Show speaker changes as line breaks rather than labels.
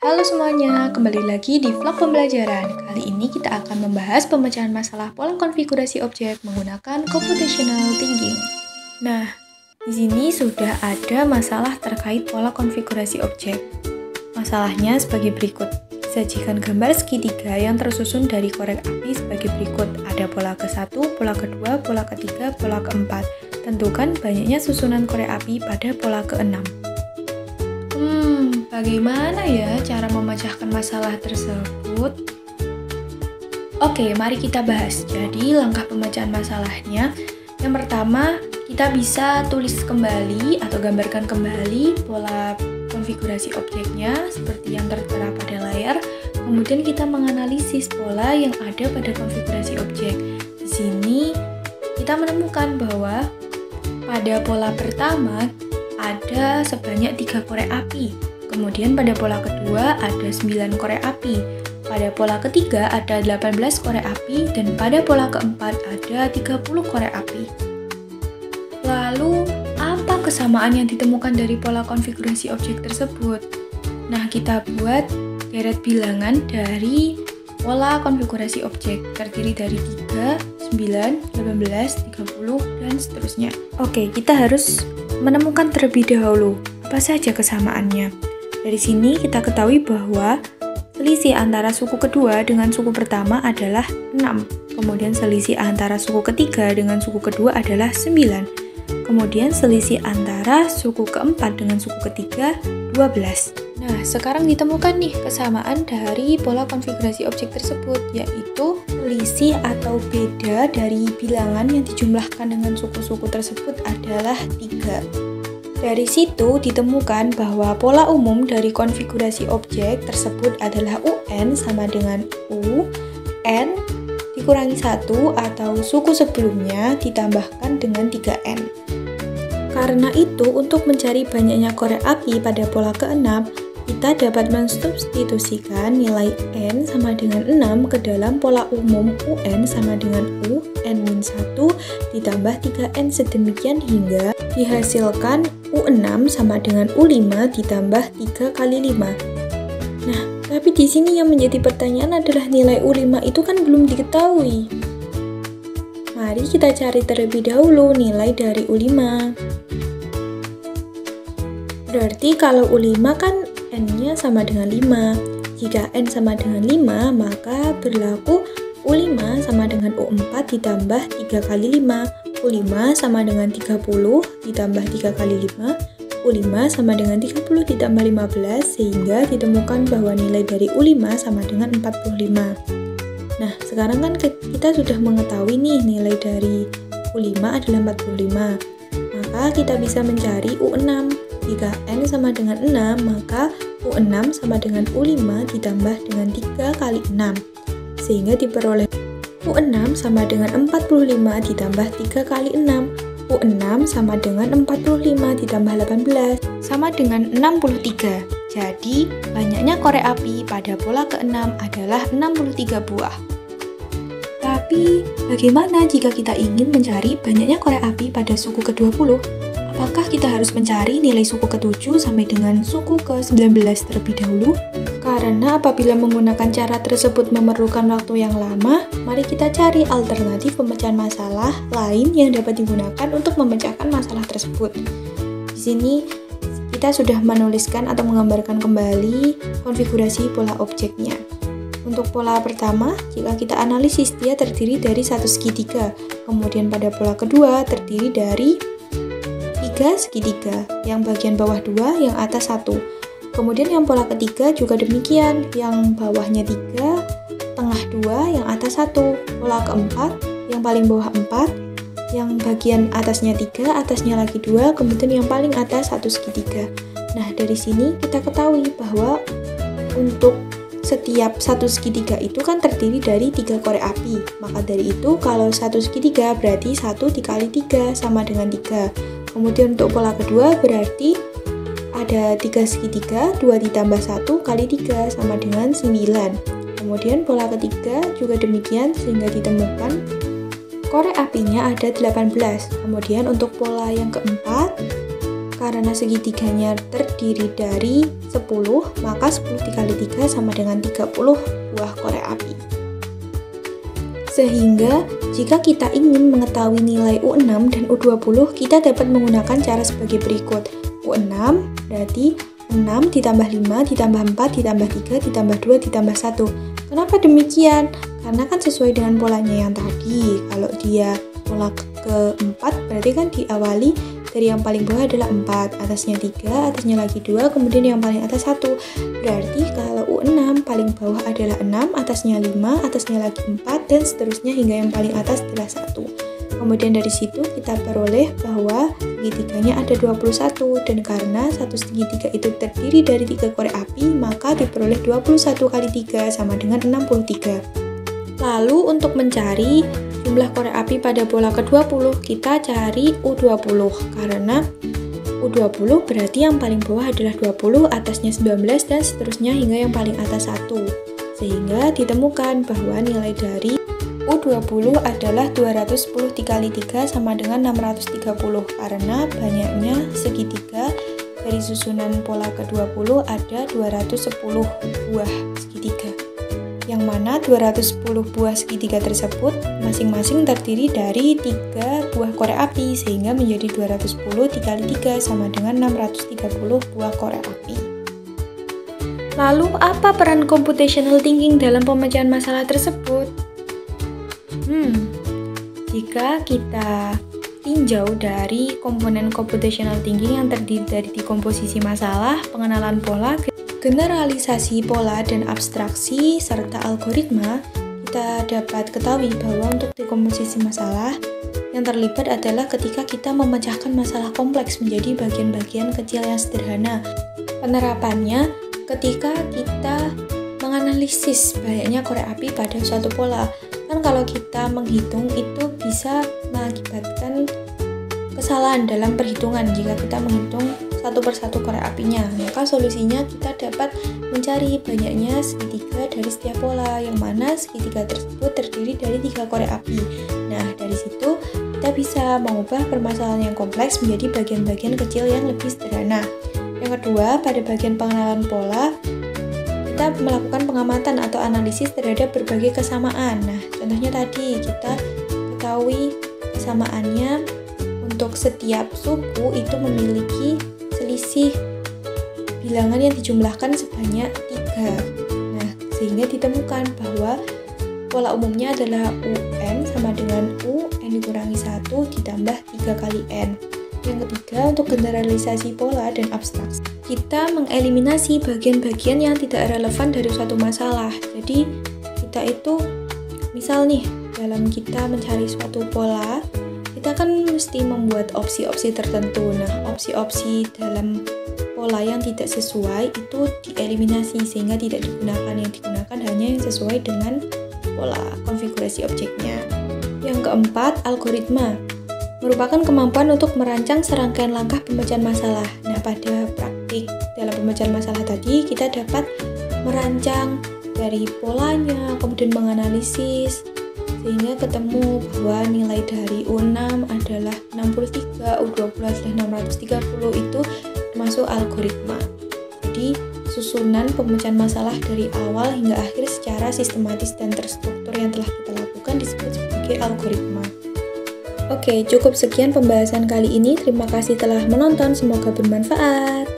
Halo semuanya, kembali lagi di vlog pembelajaran. Kali ini kita akan membahas pemecahan masalah pola konfigurasi objek menggunakan computational thinking. Nah, di sini sudah ada masalah terkait pola konfigurasi objek. Masalahnya sebagai berikut. Sajikan gambar segitiga yang tersusun dari korek api sebagai berikut. Ada pola ke-1, pola ke-2, pola ke-3, pola ke-4. Tentukan banyaknya susunan korek api pada pola ke-6. Bagaimana ya cara memecahkan masalah tersebut? Oke, mari kita bahas. Jadi, langkah pemecahan masalahnya. Yang pertama, kita bisa tulis kembali atau gambarkan kembali pola konfigurasi objeknya seperti yang tertera pada layar. Kemudian kita menganalisis pola yang ada pada konfigurasi objek. Di sini kita menemukan bahwa pada pola pertama ada sebanyak 3 korek api. Kemudian pada pola kedua ada 9 korek api. Pada pola ketiga ada 18 korek api dan pada pola keempat ada 30 korek api. Lalu, apa kesamaan yang ditemukan dari pola konfigurasi objek tersebut? Nah, kita buat deret bilangan dari pola konfigurasi objek terdiri dari 3, 9, 18, 30, dan seterusnya. Oke, kita harus menemukan terlebih dahulu apa saja kesamaannya. Dari sini kita ketahui bahwa selisih antara suku kedua dengan suku pertama adalah 6. Kemudian selisih antara suku ketiga dengan suku kedua adalah 9. Kemudian selisih antara suku keempat dengan suku ketiga 12. Nah, sekarang ditemukan nih kesamaan dari pola konfigurasi objek tersebut, yaitu selisih atau beda dari bilangan yang dijumlahkan dengan suku-suku tersebut adalah 3. Dari situ ditemukan bahwa pola umum dari konfigurasi objek tersebut adalah UN sama dengan U, N dikurangi 1 atau suku sebelumnya ditambahkan dengan 3N. Karena itu, untuk mencari banyaknya korek api pada pola ke-6, kita dapat mensubstitusikan nilai N sama dengan 6 ke dalam pola umum UN sama dengan U, N-1 ditambah 3N sedemikian hingga dihasilkan U6 sama dengan U5 ditambah 3 kali 5. Nah, tapi di sini yang menjadi pertanyaan adalah nilai U5 itu kan belum diketahui. Mari kita cari terlebih dahulu nilai dari U5. Berarti kalau U5 kan N-nya sama dengan 5. Jika N sama dengan 5, maka berlaku U5 sama dengan U4 ditambah 3 kali 5. U5 sama dengan 30 ditambah 3 kali 5. U5 sama dengan 30 ditambah 15, sehingga ditemukan bahwa nilai dari U5 sama dengan 45. Nah, sekarang kan kita sudah mengetahui nih nilai dari U5 adalah 45. Maka kita bisa mencari U6. Jika N sama dengan 6, maka U6 sama dengan U5 ditambah dengan 3 kali 6. Sehingga diperoleh U6 sama dengan 45 ditambah 3 kali 6. U6 sama dengan 45 ditambah 18 sama dengan 63. Jadi, banyaknya korek api pada pola ke-6 adalah 63 buah. Tapi, bagaimana jika kita ingin mencari banyaknya korek api pada suku ke-20? Apakah kita harus mencari nilai suku ke-7 sampai dengan suku ke-19 terlebih dahulu? Karena apabila menggunakan cara tersebut memerlukan waktu yang lama, mari kita cari alternatif pemecahan masalah lain yang dapat digunakan untuk memecahkan masalah tersebut. Di sini kita sudah menuliskan atau menggambarkan kembali konfigurasi pola objeknya. Untuk pola pertama, jika kita analisis, dia terdiri dari satu segitiga. Kemudian pada pola kedua terdiri dari 3 segitiga, yang bagian bawah 2, yang atas 1. Kemudian yang pola ketiga juga demikian, yang bawahnya 3, tengah 2, yang atas 1. Pola keempat, yang paling bawah 4, yang bagian atasnya 3, atasnya lagi 2, kemudian yang paling atas 1 segitiga. Nah, dari sini kita ketahui bahwa untuk setiap satu segitiga itu kan terdiri dari 3 korek api. Maka dari itu, kalau satu segitiga berarti 1 dikali 3 sama dengan 3. Kemudian untuk pola kedua berarti ada 3 segitiga, 2 ditambah 1 kali 3 sama dengan 9. Kemudian pola ketiga juga demikian, sehingga ditemukan korek apinya ada 18. Kemudian untuk pola yang keempat Karena segitiganya terdiri dari 10, maka 10 dikali 3 sama dengan 30 buah korek api. Sehingga jika kita ingin mengetahui nilai U6 dan U20, kita dapat menggunakan cara sebagai berikut. U6 berarti 6 ditambah 5 ditambah 4 ditambah 3 ditambah 2 ditambah 1. Kenapa demikian? Karena kan sesuai dengan polanya yang tadi. Kalau dia pola keempat berarti kan diawali dari yang paling bawah adalah 4, atasnya 3, atasnya lagi 2, kemudian yang paling atas 1. Berarti kalau U6 paling bawah adalah 6, atasnya 5, atasnya lagi 4, dan seterusnya hingga yang paling atas adalah 1. Kemudian dari situ kita peroleh bahwa segitiganya ada 21, dan karena satu segitiga itu terdiri dari 3 korek api, maka diperoleh 21 kali 3 sama dengan 63. Lalu untuk mencari jumlah korek api pada pola ke-20, kita cari U20, karena U20 berarti yang paling bawah adalah 20, atasnya 19, dan seterusnya hingga yang paling atas 1. Sehingga ditemukan bahwa nilai dari U20 adalah 210 dikali 3 sama dengan 630, karena banyaknya segitiga dari susunan pola ke-20 ada 210 buah segitiga. Yang mana 210 buah segitiga tersebut masing-masing terdiri dari 3 buah korek api, sehingga menjadi 210 dikali 3 sama dengan 630 buah korek api. Lalu apa peran computational thinking dalam pemecahan masalah tersebut? Jika kita tinjau dari komponen computational thinking yang terdiri dari dekomposisi masalah, pengenalan pola, generalisasi pola dan abstraksi, serta algoritma, kita dapat ketahui bahwa untuk dekomposisi masalah yang terlibat adalah ketika kita memecahkan masalah kompleks menjadi bagian-bagian kecil yang sederhana. Penerapannya ketika kita menganalisis banyaknya korek api pada suatu pola. Kan kalau kita menghitung itu bisa mengakibatkan kesalahan dalam perhitungan jika kita menghitung satu persatu korek apinya. Maka solusinya kita dapat mencari banyaknya segitiga dari setiap pola, yang mana segitiga tersebut terdiri dari 3 korek api. Nah, dari situ kita bisa mengubah permasalahan yang kompleks menjadi bagian-bagian kecil yang lebih sederhana. Yang kedua, pada bagian pengenalan pola, kita melakukan pengamatan atau analisis terhadap berbagai kesamaan. Nah, contohnya tadi kita ketahui kesamaannya untuk setiap suku itu memiliki selisih bilangan yang dijumlahkan sebanyak 3. Nah, sehingga ditemukan bahwa pola umumnya adalah UN sama dengan U N dikurangi 1 ditambah 3 kali N. Yang ketiga, untuk generalisasi pola dan abstraksi, kita mengeliminasi bagian-bagian yang tidak relevan dari suatu masalah. Jadi, kita itu, misal nih, dalam kita mencari suatu pola, kita kan mesti membuat opsi-opsi tertentu. Nah, opsi-opsi dalam pola yang tidak sesuai itu dieliminasi sehingga tidak digunakan. Yang digunakan hanya yang sesuai dengan pola konfigurasi objeknya. Yang keempat, algoritma merupakan kemampuan untuk merancang serangkaian langkah pemecahan masalah. Nah, pada praktik dalam pemecahan masalah tadi, kita dapat merancang dari polanya, kemudian menganalisis, sehingga ketemu bahwa nilai dari U6 adalah 63, U20 adalah 630, itu termasuk algoritma. Jadi, susunan pemecahan masalah dari awal hingga akhir secara sistematis dan terstruktur yang telah kita lakukan disebut sebagai algoritma. Oke, cukup sekian pembahasan kali ini. Terima kasih telah menonton, semoga bermanfaat.